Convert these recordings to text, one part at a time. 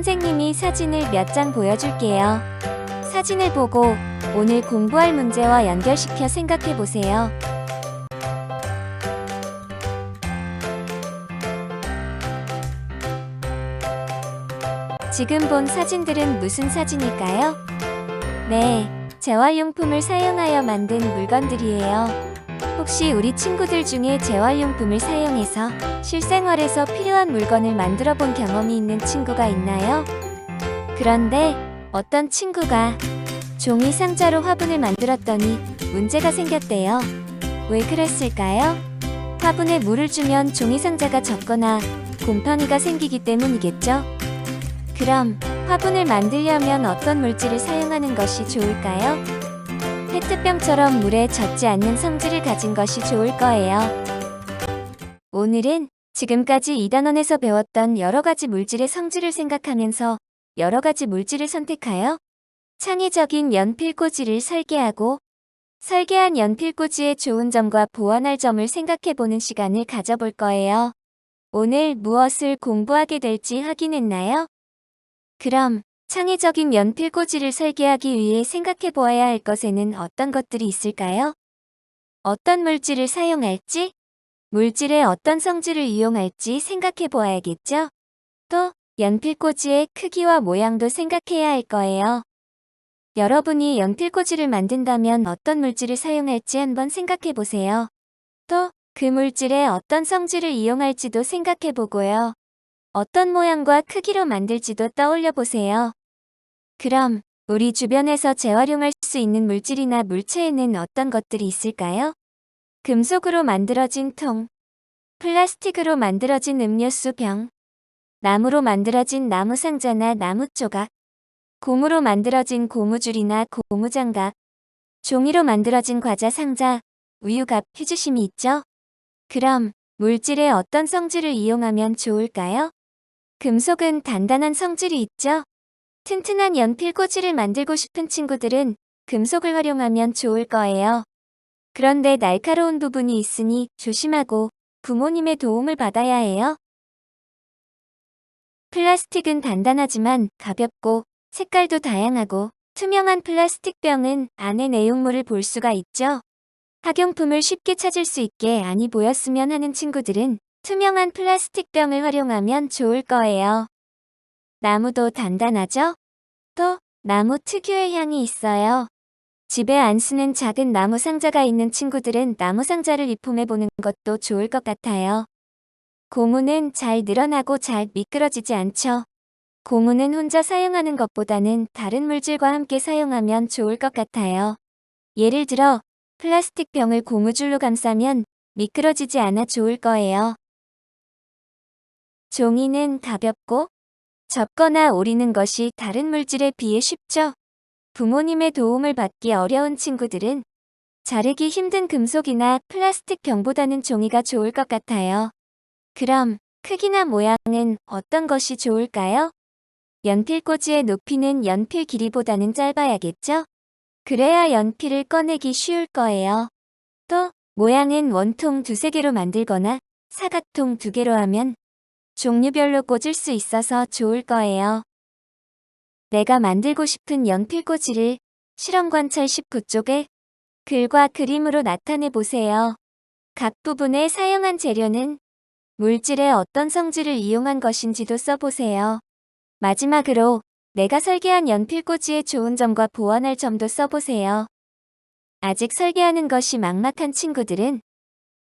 선생님이 사진을 몇 장 보여줄게요. 사진을 보고 오늘 공부할 문제와 연결시켜 생각해 보세요. 지금 본 사진들은 무슨 사진일까요? 네, 재활용품을 사용하여 만든 물건들이에요. 혹시 우리 친구들 중에 재활용품을 사용해서 실생활에서 필요한 물건을 만들어 본 경험이 있는 친구가 있나요? 그런데 어떤 친구가 종이 상자로 화분을 만들었더니 문제가 생겼대요. 왜 그랬을까요? 화분에 물을 주면 종이 상자가 젖거나 곰팡이가 생기기 때문이겠죠? 그럼 화분을 만들려면 어떤 물질을 사용하는 것이 좋을까요? 페트병처럼 물에 젖지 않는 성질을 가진 것이 좋을 거예요. 오늘은 지금까지 2단원에서 배웠던 여러 가지 물질의 성질을 생각하면서 여러 가지 물질을 선택하여 창의적인 연필꽂이를 설계하고 설계한 연필꽂이의 좋은 점과 보완할 점을 생각해보는 시간을 가져볼 거예요. 오늘 무엇을 공부하게 될지 확인했나요? 그럼 창의적인 연필꽂이를 설계하기 위해 생각해 보아야 할 것에는 어떤 것들이 있을까요? 어떤 물질을 사용할지, 물질의 어떤 성질을 이용할지 생각해 보아야겠죠? 또 연필꽂이의 크기와 모양도 생각해야 할 거예요. 여러분이 연필꽂이를 만든다면 어떤 물질을 사용할지 한번 생각해 보세요. 또 그 물질의 어떤 성질을 이용할지도 생각해 보고요. 어떤 모양과 크기로 만들지도 떠올려 보세요. 그럼 우리 주변에서 재활용할 수 있는 물질이나 물체에는 어떤 것들이 있을까요? 금속으로 만들어진 통, 플라스틱으로 만들어진 음료수 병, 나무로 만들어진 나무 상자나 나무 조각, 고무로 만들어진 고무줄이나 고무장갑, 종이로 만들어진 과자 상자, 우유갑, 휴지심이 있죠? 그럼 물질의 어떤 성질을 이용하면 좋을까요? 금속은 단단한 성질이 있죠? 튼튼한 연필꽂이를 만들고 싶은 친구들은 금속을 활용하면 좋을 거예요. 그런데 날카로운 부분이 있으니 조심하고 부모님의 도움을 받아야 해요. 플라스틱은 단단하지만 가볍고 색깔도 다양하고 투명한 플라스틱 병은 안에 내용물을 볼 수가 있죠. 학용품을 쉽게 찾을 수 있게 안이 보였으면 하는 친구들은 투명한 플라스틱 병을 활용하면 좋을 거예요. 나무도 단단하죠? 또 나무 특유의 향이 있어요. 집에 안 쓰는 작은 나무 상자가 있는 친구들은 나무 상자를 리폼해 보는 것도 좋을 것 같아요. 고무는 잘 늘어나고 잘 미끄러지지 않죠. 고무는 혼자 사용하는 것보다는 다른 물질과 함께 사용하면 좋을 것 같아요. 예를 들어 플라스틱 병을 고무줄로 감싸면 미끄러지지 않아 좋을 거예요. 종이는 가볍고 접거나 오리는 것이 다른 물질에 비해 쉽죠. 부모님의 도움을 받기 어려운 친구들은 자르기 힘든 금속이나 플라스틱 병보다는 종이가 좋을 것 같아요. 그럼 크기나 모양은 어떤 것이 좋을까요? 연필꽂이의 높이는 연필 길이보다는 짧아야겠죠? 그래야 연필을 꺼내기 쉬울 거예요. 또 모양은 원통 2~3개로 만들거나 사각통 2개로 하면 종류별로 꽂을 수 있어서 좋을 거예요. 내가 만들고 싶은 연필꽂이를 실험관찰 19쪽에 글과 그림으로 나타내 보세요. 각 부분에 사용한 재료는 물질의 어떤 성질을 이용한 것인지도 써보세요. 마지막으로 내가 설계한 연필꽂이의 좋은 점과 보완할 점도 써보세요. 아직 설계하는 것이 막막한 친구들은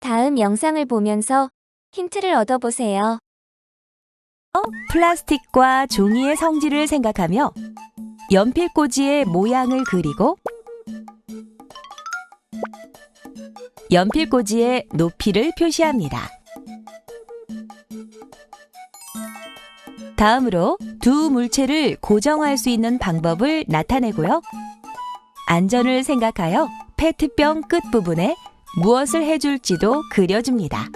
다음 영상을 보면서 힌트를 얻어보세요. 플라스틱과 종이의 성질을 생각하며 연필꽂이의 모양을 그리고 연필꽂이의 높이를 표시합니다. 다음으로 두 물체를 고정할 수 있는 방법을 나타내고요. 안전을 생각하여 페트병 끝부분에 무엇을 해줄지도 그려줍니다.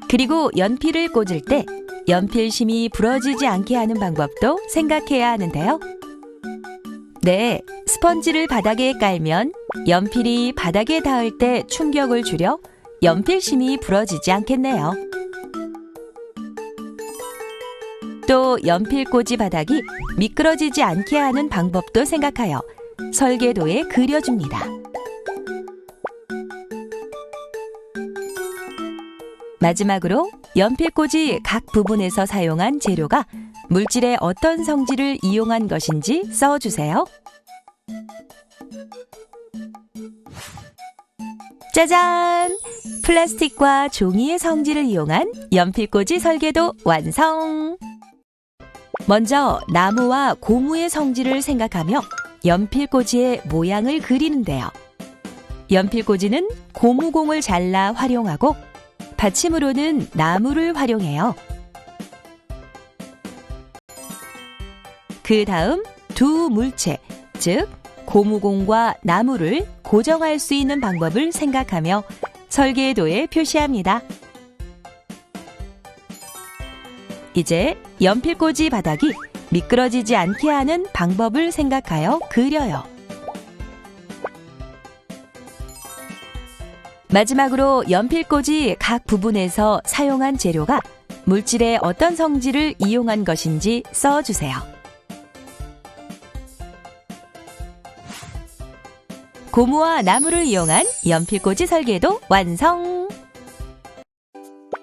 그리고 연필을 꽂을 때 연필심이 부러지지 않게 하는 방법도 생각해야 하는데요. 네, 스펀지를 바닥에 깔면 연필이 바닥에 닿을 때 충격을 줄여 연필심이 부러지지 않겠네요. 또 연필꽂이 바닥이 미끄러지지 않게 하는 방법도 생각하여 설계도에 그려줍니다. 마지막으로 연필꽂이 각 부분에서 사용한 재료가 물질의 어떤 성질을 이용한 것인지 써주세요. 짜잔! 플라스틱과 종이의 성질을 이용한 연필꽂이 설계도 완성! 먼저 나무와 고무의 성질을 생각하며 연필꽂이의 모양을 그리는데요. 연필꽂이는 고무공을 잘라 활용하고 받침으로는 나무를 활용해요. 그 다음 두 물체, 즉 고무공과 나무를 고정할 수 있는 방법을 생각하며 설계도에 표시합니다. 이제 연필꽂이 바닥이 미끄러지지 않게 하는 방법을 생각하여 그려요. 마지막으로 연필꽂이 각 부분에서 사용한 재료가 물질의 어떤 성질을 이용한 것인지 써주세요. 고무와 나무를 이용한 연필꽂이 설계도 완성!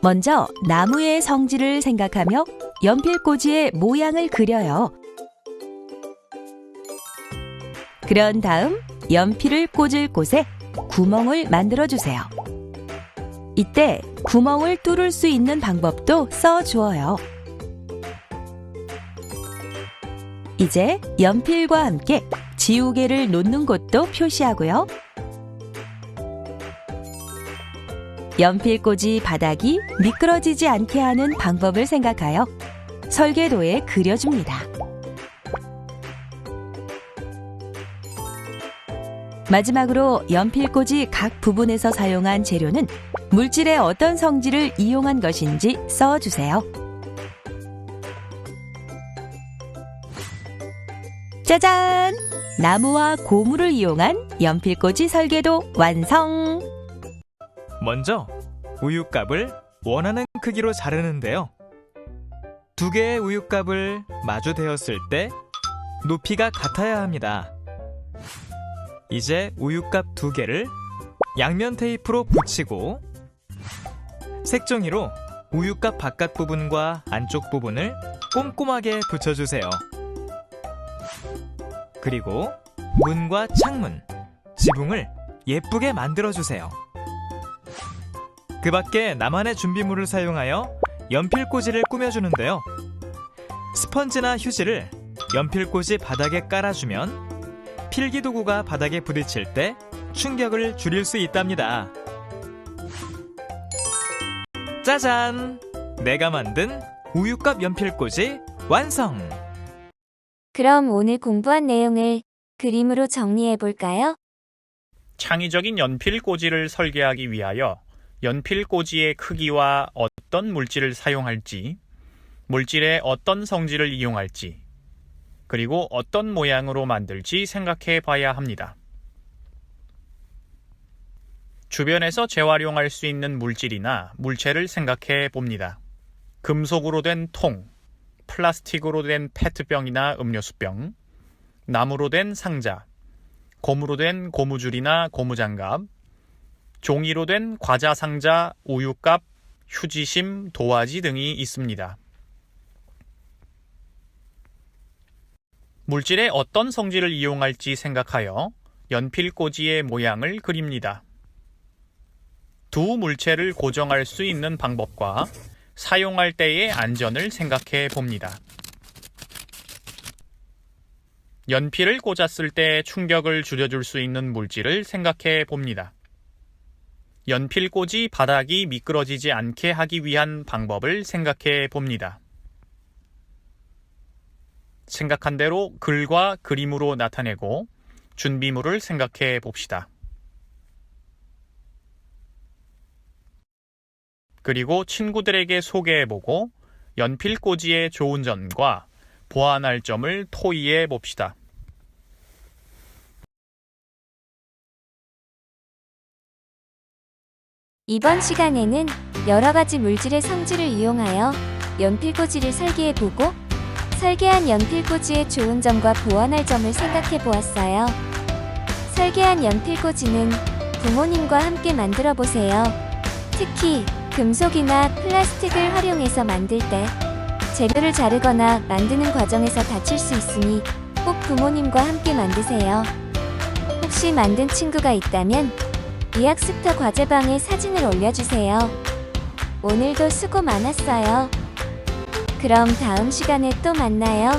먼저 나무의 성질을 생각하며 연필꽂이의 모양을 그려요. 그런 다음 연필을 꽂을 곳에 구멍을 만들어주세요. 이때 구멍을 뚫을 수 있는 방법도 써주어요. 이제 연필과 함께 지우개를 놓는 곳도 표시하고요. 연필꽂이 바닥이 미끄러지지 않게 하는 방법을 생각하여 설계도에 그려줍니다. 마지막으로 연필꽂이 각 부분에서 사용한 재료는 물질의 어떤 성질을 이용한 것인지 써주세요. 짜잔! 나무와 고무를 이용한 연필꽂이 설계도 완성! 먼저 우유값을 원하는 크기로 자르는데요. 두 개의 우유값을 마주 대었을 때 높이가 같아야 합니다. 이제 우유값 두 개를 양면 테이프로 붙이고 색종이로 우유값 바깥 부분과 안쪽 부분을 꼼꼼하게 붙여주세요. 그리고 문과 창문, 지붕을 예쁘게 만들어주세요. 그 밖에 나만의 준비물을 사용하여 연필꽂이를 꾸며주는데요. 스펀지나 휴지를 연필꽂이 바닥에 깔아주면 필기도구가 바닥에 부딪힐 때 충격을 줄일 수 있답니다. 짜잔! 내가 만든 우유값 연필꽂이 완성! 그럼 오늘 공부한 내용을 그림으로 정리해 볼까요? 창의적인 연필꽂이를 설계하기 위하여 연필꽂이의 크기와 어떤 물질을 사용할지, 물질의 어떤 성질을 이용할지, 그리고 어떤 모양으로 만들지 생각해 봐야 합니다. 주변에서 재활용할 수 있는 물질이나 물체를 생각해 봅니다. 금속으로 된 통, 플라스틱으로 된 페트병이나 음료수병, 나무로 된 상자, 고무로 된 고무줄이나 고무장갑, 종이로 된 과자 상자, 우유값, 휴지심, 도화지 등이 있습니다. 물질의 어떤 성질을 이용할지 생각하여 연필꽂이의 모양을 그립니다. 두 물체를 고정할 수 있는 방법과 사용할 때의 안전을 생각해 봅니다. 연필을 꽂았을 때 충격을 줄여줄 수 있는 물질을 생각해 봅니다. 연필꽂이 바닥이 미끄러지지 않게 하기 위한 방법을 생각해 봅니다. 생각한 대로 글과 그림으로 나타내고 준비물을 생각해 봅시다. 그리고 친구들에게 소개해보고 연필꽂이의 좋은 점과 보완할 점을 토의해 봅시다. 이번 시간에는 여러 가지 물질의 성질을 이용하여 연필꽂이를 설계해보고 설계한 연필꽂이의 좋은 점과 보완할 점을 생각해보았어요. 설계한 연필꽂이는 부모님과 함께 만들어보세요. 특히 금속이나 플라스틱을 활용해서 만들 때 재료를 자르거나 만드는 과정에서 다칠 수 있으니 꼭 부모님과 함께 만드세요. 혹시 만든 친구가 있다면 이 학습터 과제방에 사진을 올려주세요. 오늘도 수고 많았어요. 그럼 다음 시간에 또 만나요.